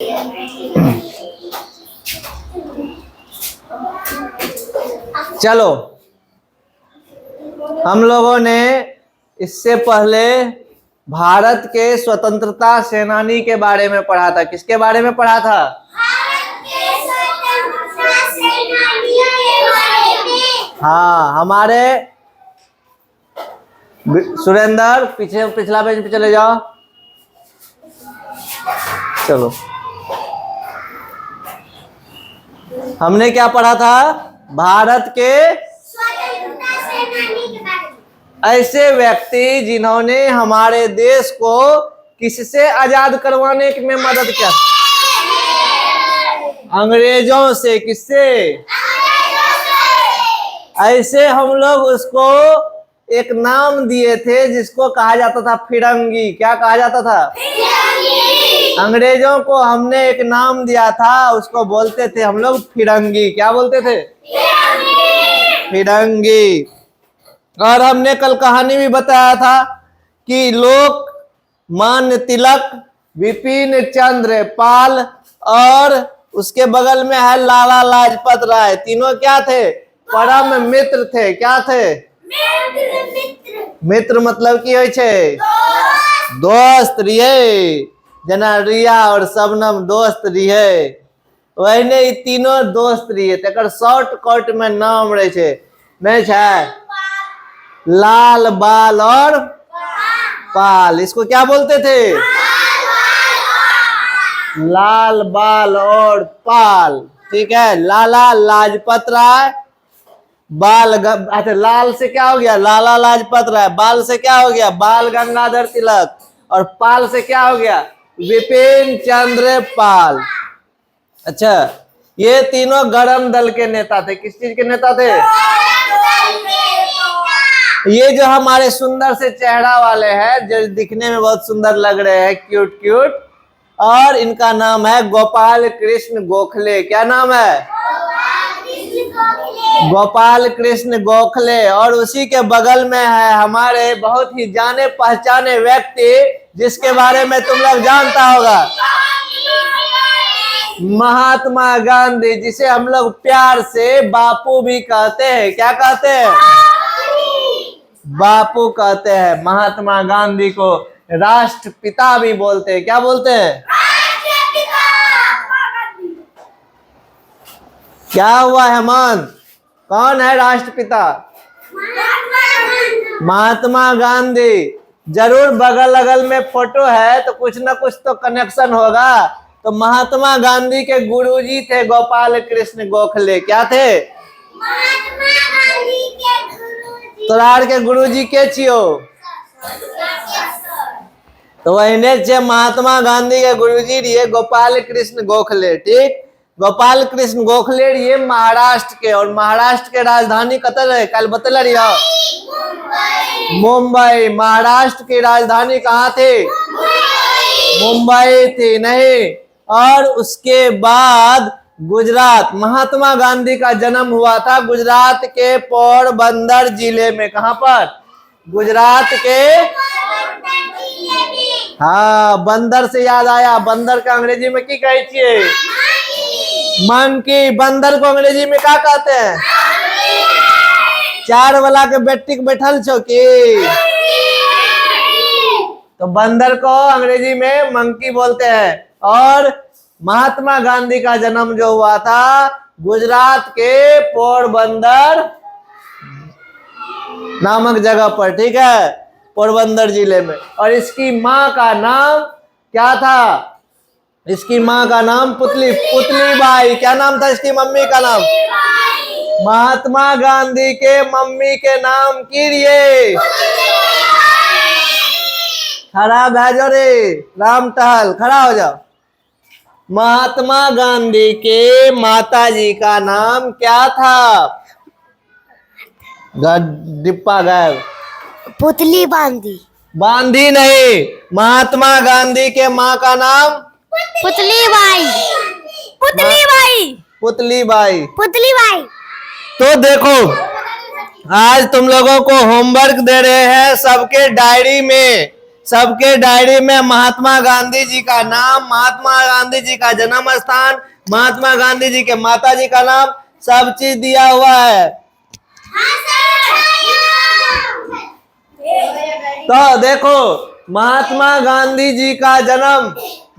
चलो, हम लोगों ने इससे पहले भारत के स्वतंत्रता सेनानी के बारे में पढ़ा था। किसके बारे में पढ़ा था? भारत के स्वतंत्रता सेनानियों के बारे में। हाँ, हमारे सुरेंद्र पीछे पिछला पेज पे चले जाओ। चलो, हमने क्या पढ़ा था? भारत के स्वतंत्रता सेनानी के बारे में। ऐसे व्यक्ति जिन्होंने हमारे देश को किससे आजाद करवाने में मदद किया? अंग्रेजों से। किससे? ऐसे हम लोग उसको एक नाम दिए थे जिसको कहा जाता था फिरंगी। क्या कहा जाता था? अंग्रेजों को हमने एक नाम दिया था, उसको बोलते थे हम लोग फिरंगी। क्या बोलते थे? फिरंगी। और हमने कल कहानी भी बताया था कि लोकमान्य तिलक, विपिन चंद्र पाल और उसके बगल में है लाला लाजपत राय। तीनों क्या थे? परम मित्र थे। क्या थे? मित्र मतलब की होय छे? दोस्त रिहे। जना रिया और शबनम दोस्त रिहे, वही ई तीनों दोस्त रिहे। तकर शॉर्टकट में नाम रहे छे, नहीं छे? लाल, बाल और पाल। इसको क्या बोलते थे? लाल, बाल और पाल। ठीक है। लाला लाजपत राय, बाल अच्छा, लाल से क्या हो गया? लाला लाजपत राय। बाल से क्या हो गया? बाल गंगाधर तिलक। और पाल से क्या हो गया? विपिन चंद्र पाल। अच्छा, ये तीनों गरम दल के नेता थे। किस चीज के नेता थे? ये जो हमारे सुंदर से चेहरा वाले हैं, जो दिखने में बहुत सुंदर लग रहे हैं, क्यूट क्यूट, और इनका नाम है गोपाल कृष्ण गोखले। क्या नाम है? गोपाल कृष्ण गोखले। और उसी के बगल में है हमारे बहुत ही जाने पहचाने व्यक्ति, जिसके बारे में तुम लोग जानता होगा, महात्मा गांधी, जिसे हम लोग प्यार से बापू भी कहते हैं। क्या कहते हैं? बापू कहते हैं। महात्मा गांधी को राष्ट्रपिता भी बोलते हैं। क्या बोलते हैं? क्या हुआ हेमंत? कौन है राष्ट्रपिता? महात्मा गांधी। जरूर बगल अगल में फोटो है तो कुछ ना कुछ तो कनेक्शन होगा। तो महात्मा गांधी के गुरुजी थे गोपाल कृष्ण गोखले। क्या थे? महात्मा गांधी के गुरुजी। तोरार के गुरुजी के छियो? तो वही छे महात्मा गांधी के गुरुजी रहिए गोपाल कृष्ण गोखले। ठीक। गोपाल कृष्ण गोखले रहिए महाराष्ट्र के। और महाराष्ट्र के राजधानी कतर रहे? कल बतल रही मुंबई। महाराष्ट्र की राजधानी कहाँ थी? मुंबई थी। नहीं। और उसके बाद गुजरात। महात्मा गांधी का जन्म हुआ था गुजरात के पोरबंदर जिले में। कहाँ पर? गुजरात के। हाँ, बंदर से याद आया। बंदर का अंग्रेजी में की कहे छिए? मंकी। बंदर को अंग्रेजी में क्या कहते हैं? चार वाला के बेटी के बैठल छो की? तो बंदर को अंग्रेजी में मंकी बोलते हैं। और महात्मा गांधी का जन्म जो हुआ था गुजरात के पोरबंदर नामक जगह पर। ठीक है, पोरबंदर जिले में। और इसकी माँ का नाम क्या था? इसकी माँ का नाम पुतली बाई। क्या नाम था इसकी मम्मी का नाम? महात्मा गांधी के मम्मी के नाम की रिये खड़ा भेजो रे। राम टहल खड़ा हो जाओ। महात्मा गांधी के माताजी का नाम क्या था? डिप्पा गायब। पुतली बांधी। बांधी नहीं। महात्मा गांधी के माँ का नाम? पुतली बाई। पुतली बाई। पुतली बाई। पुतली बाई। तो देखो, आज तुम लोगों को होमवर्क दे रहे हैं सबके डायरी में सबके डायरी में महात्मा गांधी जी का नाम, महात्मा गांधी जी का जन्म स्थान, महात्मा गांधी जी के माता जी का नाम, सब चीज दिया हुआ है। तो देखो महात्मा गांधी जी का जन्म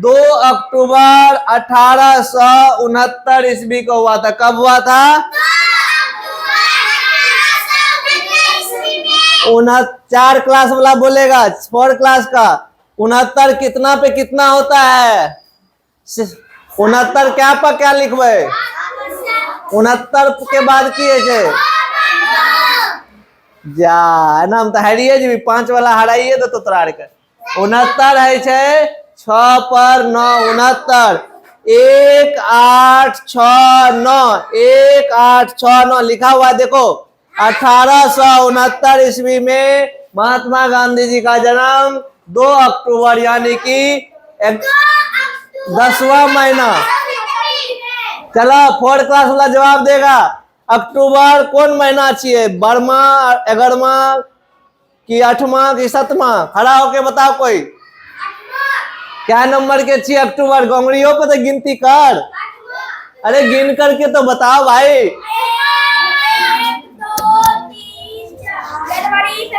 2 अक्टूबर 1869 ईस्वी को हुआ था। कब हुआ था? 4 क्लास वाला बोलेगा, 4 क्लास का 69 कितना पे कितना होता है? 69 क्या पर क्या लिखबे? 69 के बाद किए छे जा नाम तो हरिये जी 5 वाला हराइए तो तोरा के 69 है छे 6 पर 9 69 1869 1869 लिखा हुआ है देखो। 1869 ईस्वी में महात्मा गांधी जी का जन्म 2 अक्टूबर यानी कि 10वां महीना। चलो 4 क्लास वाला जवाब देगा। अक्टूबर कौन महीना चाहिए? 12वां 11वां कि 8वां कि 7वां? खड़ा होके बताओ कोई। क्या नंबर के चाहिए अक्टूबर? गोंगड़ियों पे तो गिनती कर। अरे गिन करके तो बताओ भाई।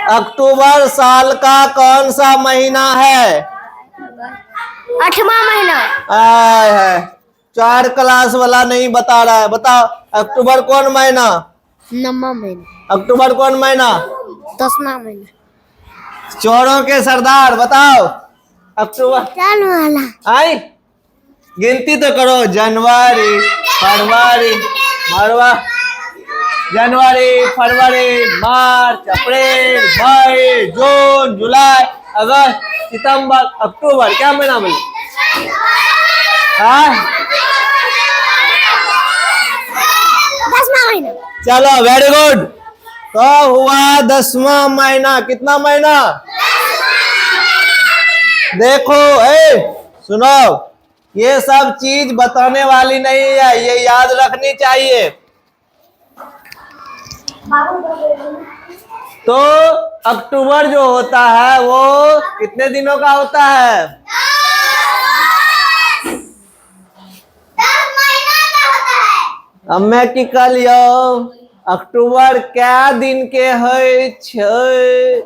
अक्टूबर साल का कौन सा महीना है? 8वां महीना। आय है 4 क्लास वाला नहीं बता रहा है। बताओ अक्टूबर कौन महीना? 9वां महीना। अक्टूबर कौन महीना? 10वां महीना। चोरों के सरदार बताओ अक्टूबर वाला। आई गिनती तो करो। जनवरी फरवरी मरवा जनवरी फरवरी मार्च अप्रैल मई जून जुलाई अगस्त सितंबर अक्टूबर क्या महीना बोले? हाँ 10वां महीना। चलो वेरी गुड। तो हुआ 10वां महीना। कितना महीना? देखो सुनो ये सब चीज बताने वाली नहीं है, ये याद रखनी चाहिए। तो अक्टूबर जो होता है वो कितने दिनों का होता है? 10 महीना का होता है। अब मैं की कल अक्टूबर क्या दिन के है छे?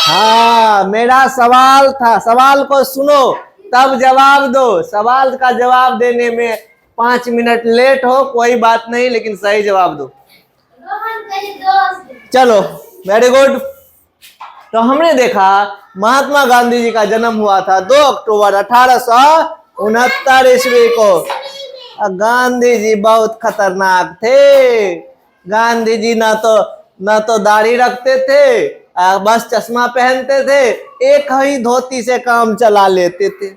हाँ मेरा सवाल था, सवाल को सुनो तब जवाब दो। सवाल का जवाब देने में 5 मिनट लेट हो कोई बात नहीं, लेकिन सही जवाब दो। चलो वेरी गुड। तो हमने देखा महात्मा गांधी जी का जन्म हुआ था 2 अक्टूबर 1869 ईस्वी को। गांधी जी बहुत खतरनाक थे। गांधी जी ना तो दाढ़ी रखते थे, बस चश्मा पहनते थे, एक ही धोती से काम चला लेते थे।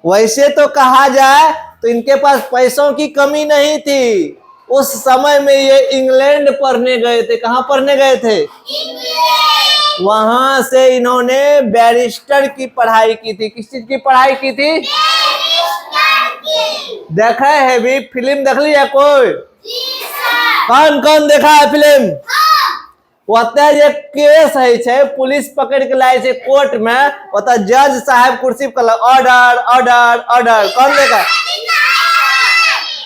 वैसे तो कहा जाए तो इनके पास पैसों की कमी नहीं थी। उस समय में ये इंग्लैंड पढ़ने गए थे। कहाँ पढ़ने गए थे? वहां से इन्होंने बैरिस्टर की पढ़ाई की थी। किस चीज की पढ़ाई की थी? देखा है भी फिल्म देख लिया कोई? कौन कौन देखा है फिल्म? ओते जे केस है छे, पुलिस पकड़ के लाए छे कोर्ट में, ओते जज साहब कुर्सी पर ऑर्डर ऑर्डर ऑर्डर। कौन देखा?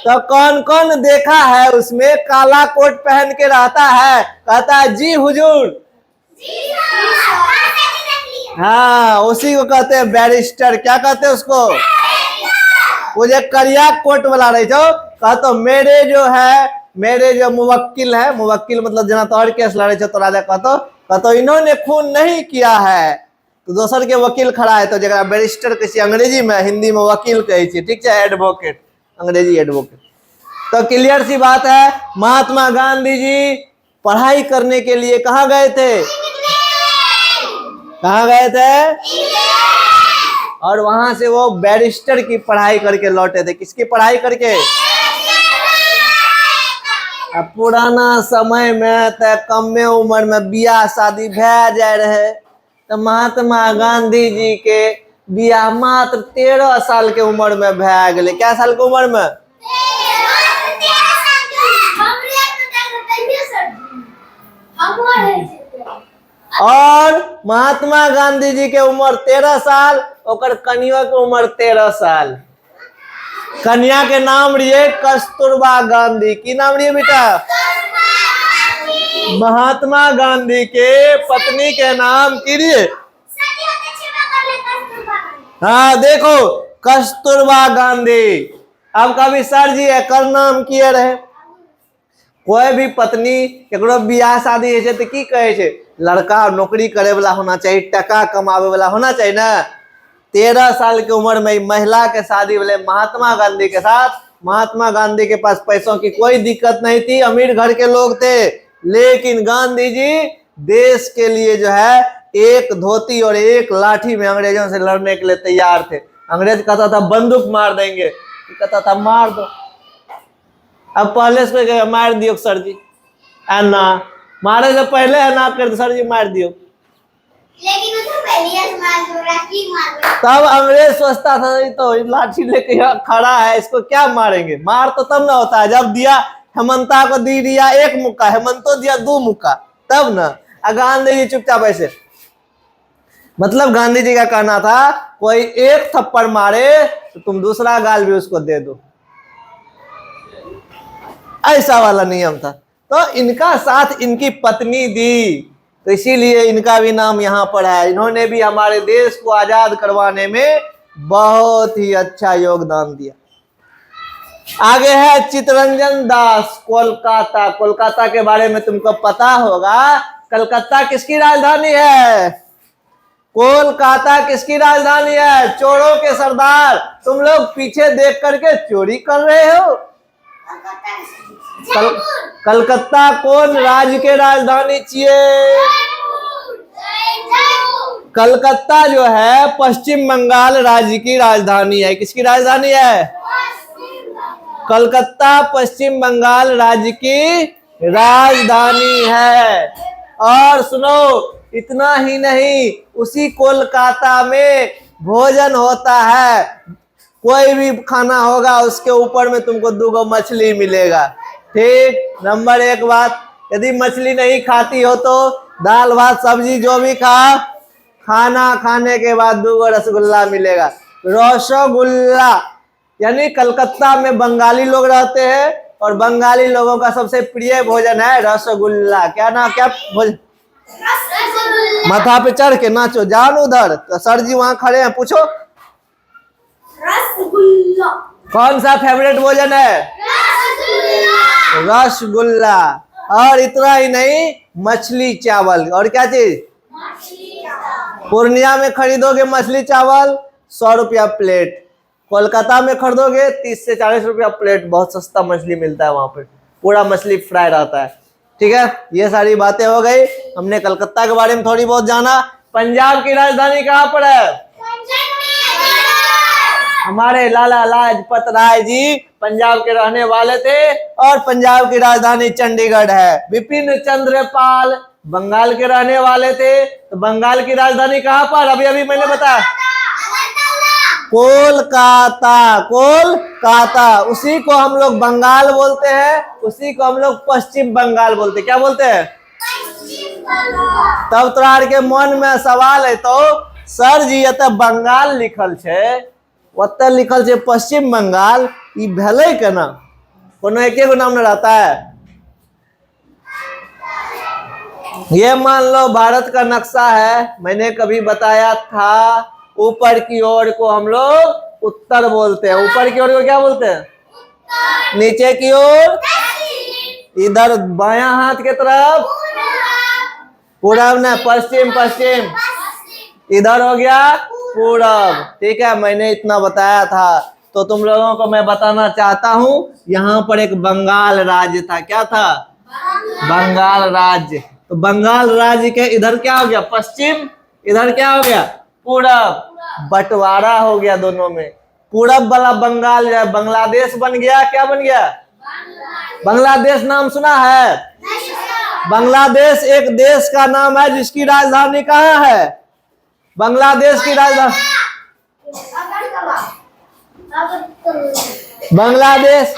तो कौन कौन देखा है? उसमें काला कोट पहन के रहता है, कहता है जी हुजूर। हाँ उसी को कहते हैं बैरिस्टर। क्या कहते हैं उसको? वो जो करिया कोट वाला रहे जो कहते मेरे जो मुवक्किल है, मुवक्किल मतलब जना तोहर केस लड़े छो तो राजा कहतो इन्होंने खून नहीं किया है, तो दोसर के वकील खड़ा है तो जरा बैरिस्टर कहे अंग्रेजी में, हिंदी में वकील कहे छी, ठीक है? एडवोकेट, अंग्रेजी एडवोकेट। तो क्लियर सी बात है। महात्मा गांधी जी पढ़ाई करने के लिए कहाँ गए थे? कहाँ गए थे? और वहां से वो बैरिस्टर की पढ़ाई करके लौटे थे। किसकी पढ़ाई करके? अब पुराना समय में तो कमे उम्र में बियाह शादी भै जाए रहे, तो महात्मा गांधी जी के बियाह मात्र 13 साल के उम्र में भै गए। क्या साल के उम्र में? और महात्मा गांधी जी के उम्र 13 साल, और कन्या के उम्र 13 साल। कन्या के नाम रहिए कस्तूरबा गांधी। की नाम रहिए बेटा? महात्मा गांधी के पत्नी के नाम की रहिए? हाँ देखो, कस्तूरबा गांधी। अब कभी सर जी एकर नाम किए रहे? कोई भी पत्नी केकरो बियाह शादी है तो की कहे छे? लड़का नौकरी करे वाला होना चाहिए, टका कमावे वाला होना चाहिए ना। 13 साल की उम्र में महिला के शादी वाले महात्मा गांधी के साथ। महात्मा गांधी के पास पैसों की कोई दिक्कत नहीं थी, अमीर घर के लोग थे, लेकिन गांधी जी देश के लिए जो है एक धोती और एक लाठी में अंग्रेजों से लड़ने के लिए तैयार थे। अंग्रेज कहता था बंदूक मार देंगे, कहता था मार दो। अब पहले से मार दियो सर जी, ना मारे से पहले है ना कर सर जी मार दियो। लेकिन उसे पहले मार तब अंग्रेज सोचता था तो लाठी लेके खड़ा है, इसको क्या मारेंगे? मार तो तब ना होता है जब दिया हेमंता को दी दिया 1 मुक्का, हेमंतो दिया 2 मुक्का, तब ना। गांधी जी चुपचाप ऐसे, मतलब गांधी जी का कहना था कोई एक थप्पड़ मारे तो तुम दूसरा गाल भी उसको दे दो, ऐसा वाला नियम था। तो इनका साथ इनकी पत्नी दी, तो इसीलिए इनका भी नाम यहाँ पर है। इन्होंने भी हमारे देश को आजाद करवाने में बहुत ही अच्छा योगदान दिया। आगे है चित्तरंजन दास, कोलकाता। कोलकाता के बारे में तुमको पता होगा। कलकत्ता किसकी राजधानी है? कोलकाता किसकी राजधानी है? चोरों के सरदार। तुम लोग पीछे देख करके चोरी कर रहे हो। कलकत्ता कौन राज्य के राजधानी चाहिए? कलकत्ता जो है पश्चिम बंगाल राज्य की राजधानी है। किसकी राजधानी है? कलकत्ता पश्चिम बंगाल राज्य की राजधानी है। और सुनो, इतना ही नहीं, उसी कोलकाता में भोजन होता है। कोई भी खाना होगा उसके ऊपर में तुमको 2 मछली मिलेगा। ठीक, नंबर 1 बात, यदि मछली नहीं खाती हो तो दाल भात सब्जी जो भी खाना खाने के बाद 2 रसगुल्ला मिलेगा। रसगुल्ला, यानी कलकत्ता में बंगाली लोग रहते हैं और बंगाली लोगों का सबसे प्रिय भोजन है रसगुल्ला। क्या भोजन? माथा पे चढ़ के नाचो, जान उधर। तो सर जी वहां खड़े हैं, पूछो रसगुल्ला कौन सा फेवरेट भोजन है? रसगुल्ला। और इतना ही नहीं, मछली चावल। और क्या चीज? पूर्णिया में खरीदोगे मछली चावल 100 रुपया प्लेट, कोलकाता में खरीदोगे 30 से 40 रुपया प्लेट। बहुत सस्ता मछली मिलता है वहां पे, पूरा मछली फ्राई रहता है। ठीक है, ये सारी बातें हो गई। हमने कलकत्ता के बारे में थोड़ी बहुत जाना। पंजाब की राजधानी कहाँ पर है? हमारे लाला लाजपत राय जी पंजाब के रहने वाले थे और पंजाब की राजधानी चंडीगढ़ है। विपिन चंद्र पाल बंगाल के रहने वाले थे, तो बंगाल की राजधानी कहाँ पर? अभी अभी मैंने बताया, कोलकाता। कोलकाता, उसी को हम लोग बंगाल बोलते हैं, उसी को हम लोग पश्चिम बंगाल बोलते हैं। क्या बोलते हैं? तब तोरा के मन में सवाल है तो सर जी एत बंगाल लिखल छे, ओत लिखल छे पश्चिम बंगाल, ई भेलै केना? कोनो एके गो नाम न रहता है। ये मान लो भारत का नक्शा है, मैंने कभी बताया था ऊपर की ओर को हम लोग उत्तर बोलते हैं। ऊपर की ओर को क्या बोलते हैं? नीचे की ओर, इधर बायां हाथ की तरफ पूरब न, पश्चिम। पश्चिम इधर हो गया पूरब। ठीक है, मैंने इतना बताया था। तो तुम लोगों को मैं बताना चाहता हूं, यहाँ पर एक बंगाल राज्य था। क्या था? बंगाल राज्य। तो बंगाल राज्य के इधर क्या हो गया? पश्चिम, इधर क्या हो गया? पूरब। बंटवारा हो गया दोनों में। पूरब वाला बंगाल जो है बांग्लादेश बन गया। क्या बन गया? बांग्लादेश नाम सुना है? बांग्लादेश एक देश का नाम है जिसकी राजधानी कहाँ है? बांग्लादेश की राजधानी बांग्लादेश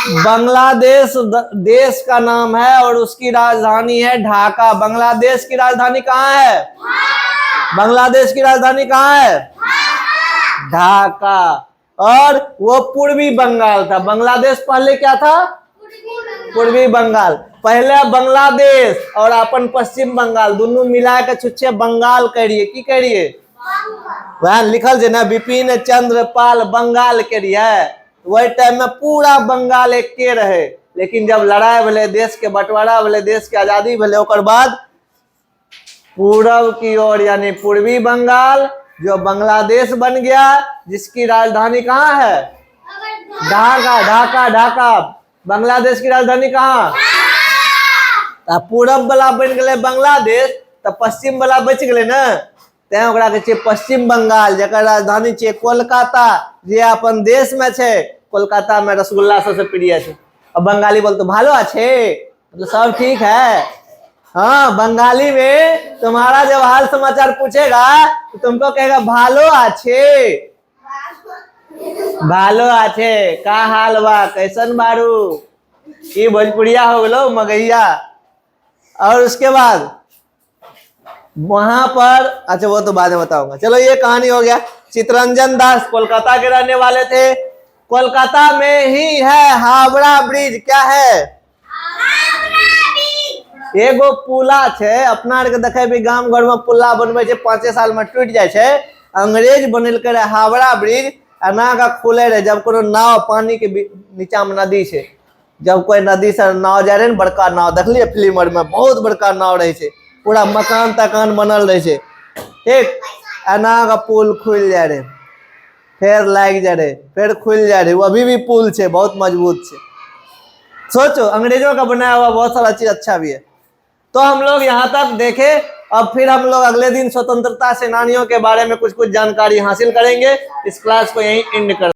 बांग्लादेश देश का नाम है और उसकी राजधानी है ढाका। बांग्लादेश की राजधानी कहाँ है? बांग्लादेश की राजधानी कहाँ है? ढाका। और वो पूर्वी बंगाल था। बांग्लादेश पहले क्या था? पूर्वी बंगाल। पहले बांग्लादेश और अपन पश्चिम बंगाल दोनों मिला के छुच्छे बंगाल करिए। की करिए? वह लिखल है ना, विपिन चंद्र पाल बंगाल करिए। वही टाइम में पूरा बंगाल एक के रहे, लेकिन जब लड़ाई भले, देश के बंटवारा भले, देश के आजादी भले, ओकर बाद पूरब की ओर यानी पूर्वी बंगाल जो बांग्लादेश बन गया, जिसकी राजधानी कहाँ है? ढाका। ढाका ढाका। बांग्लादेश की राजधानी कहाँ? पूरब वाला बन गए बांग्लादेश, तो पश्चिम वाला बच गए ना, तैं ओकरा कहै छै पश्चिम बंगाल, जकर राजधानी छै कोलकाता, जे अपन देश में छै। कोलकाता में रसगुल्ला सबसे प्रिय है। अब बंगाली बोलते भालो अच्छे, मतलब सब ठीक है। हाँ, बंगाली में तुम्हारा जब हाल समाचार पूछेगा तो तुमको कहेगा भालो अच्छे। भालो अच्छे, का हाल बा, कैसन बारू। ये भोजपुरिया हो गलो मगैया। और उसके बाद वहां पर, अच्छा वो तो बाद में बताऊंगा। चलो ये कहानी हो गया। चितरंजन दास कोलकाता के रहने वाले थे। कोलकाता में ही है हावड़ा ब्रिज। क्या है? एगो पुला छे। अपना आर के देखे भी गांव घर में पुला बनवे छे, 5 साल में टूट जाए छे। अंग्रेज बनेलके रहे हावड़ा ब्रिज। एना का खुले रहे जब कोनो नाव, पानी के नीचा में नदी छे, जब कोई नदी से नाव जा रहे न, बड़का नाव देखलिए फिल्म में, बहुत बड़का नाव रहे छे, पूरा मकान तकान बनल रहे छे। ठीक, एना का पुल खुल जा रहे, फिर लाग जा रहे, फिर खुल जा रहे। वो अभी भी पुल छे, बहुत मजबूत छे। सोचो, अंग्रेजों का बनाया हुआ बहुत सारा चीज अच्छा भी है। तो हम लोग यहाँ तक देखे। अब फिर हम लोग अगले दिन स्वतंत्रता सेनानियों के बारे में कुछ जानकारी हासिल करेंगे। इस क्लास को यहीं एंड कर